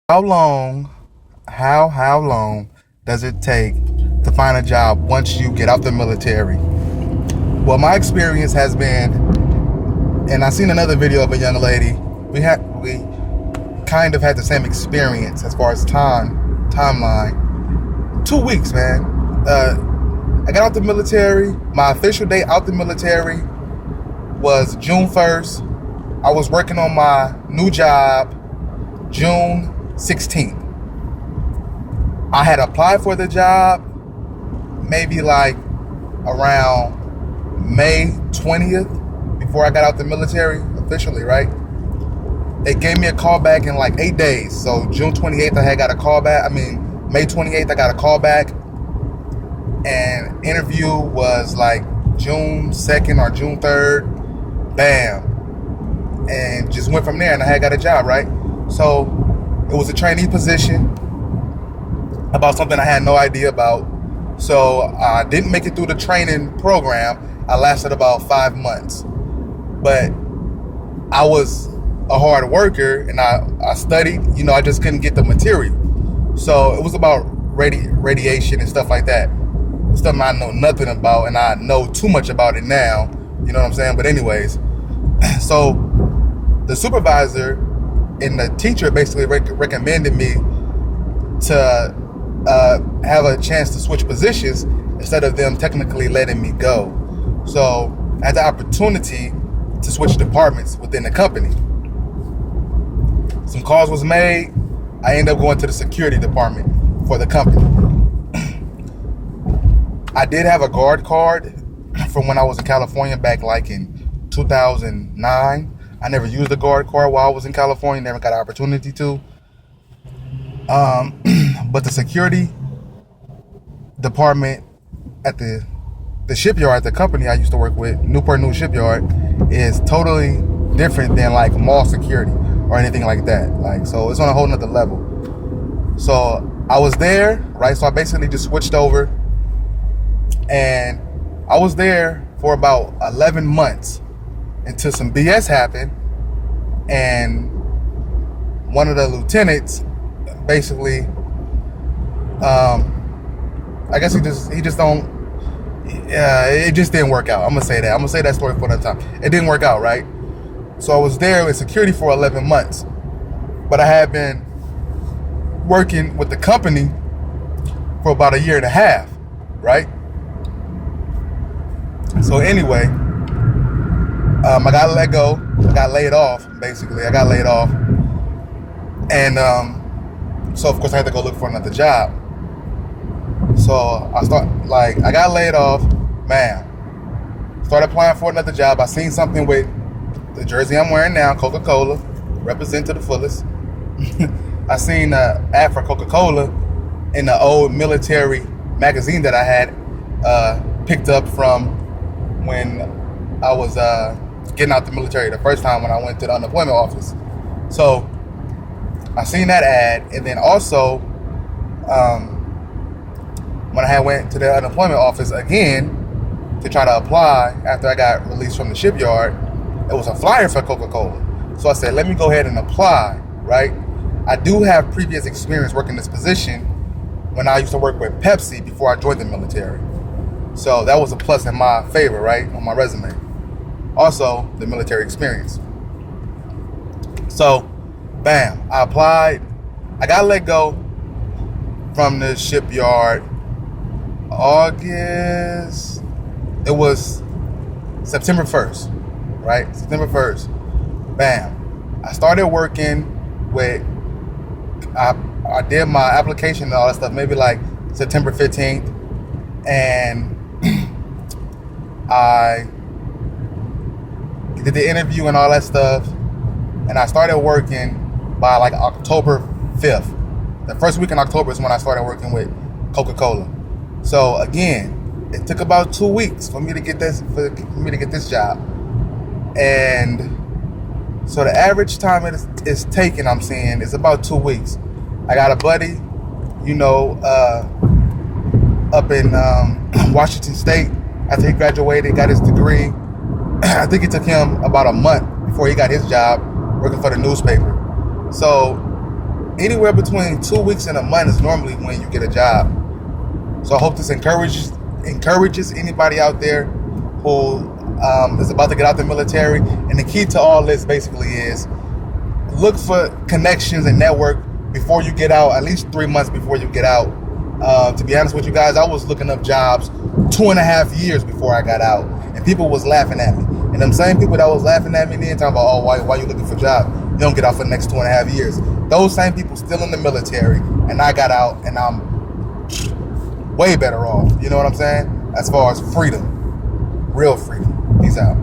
How long, how long does it take to find a job once you get out the military? Well, my experience has been, and I seen another video of a young lady. We kind of had the same experience as far as timeline. 2 weeks, man. I got out the military. My official date out the military was June 1st. I was working on my new job June 16th. I had applied for the job maybe like around May 20th before I got out the military officially, right? They gave me a call back in like 8 days. So June 28th, I had got a call back. May 28th, I got a call back. And interview was like June 2nd or June 3rd. Bam. And just went from there, and I had got a job, right? So it was a trainee position about something I had no idea about. So I didn't make it through the training program. I lasted about 5 months. But I was a hard worker, and I studied. I just couldn't get the material. So it was about radiation and stuff like that. Stuff I know nothing about, and I know too much about it now. You know what I'm saying? But anyways, so the supervisor and the teacher basically recommended me to have a chance to switch positions instead of them technically letting me go. So I had the opportunity to switch departments within the company. Some calls was made. I ended up going to the security department for the company. I did have a guard card from when I was in California back like in 2009. I never used the guard card while I was in California. Never got an opportunity to. But the security department at the shipyard, the company I used to work with, Newport News Shipyard, is totally different than like mall security or anything like that. So it's on a whole nother level. So I was there, right? So I basically just switched over, and I was there for about 11 months until some BS happened, and one of the lieutenants basically, I guess he just don't. It just didn't work out. I'm gonna say that story for another time. It didn't work out, right? So I was there in security for 11 months, but I had been working with the company for about a year and a half, right? So anyway, I got let go. I got laid off, basically. I got laid off. And so, of course, I had to go look for another job. So I got laid off, man. Started applying for another job. I seen something with the jersey I'm wearing now, Coca-Cola, represent to the fullest. I seen an ad for Coca-Cola in the old military magazine that I had picked up from when I was getting out the military the first time when I went to the unemployment office. So I seen that ad, and then also when I had went to the unemployment office again to try to apply after I got released from the shipyard, it was a flyer for Coca-Cola. So I said, let me go ahead and apply, right? I do have previous experience working this position when I used to work with Pepsi before I joined the military. So that was a plus in my favor, right, on my resume. Also, the military experience. So, bam, I applied. I got let go from the shipyard August. It was September 1st, right? September 1st. Bam. I started working with, I did my application and all that stuff maybe like September 15th. And I did the interview and all that stuff, and I started working by like October 5th. The first week in October is when I started working with Coca-Cola. So again, it took about 2 weeks for me to get this job, and so the average time it's taken, I'm saying, is about 2 weeks. I got a buddy, up in Washington State. After he graduated, got his degree, I think it took him about a month before he got his job working for the newspaper. So anywhere between 2 weeks and a month is normally when you get a job. So I hope this encourages anybody out there who is about to get out the military. And the key to all this basically is look for connections and network before you get out, at least 3 months before you get out. To be honest with you guys, I was looking up jobs 2.5 years before I got out, and people was laughing at me. And them same people that was laughing at me then talking about, oh, why you looking for a job? You don't get out for the next 2.5 years. Those same people still in the military, and I got out, and I'm way better off. You know what I'm saying? As far as freedom, real freedom. Peace out.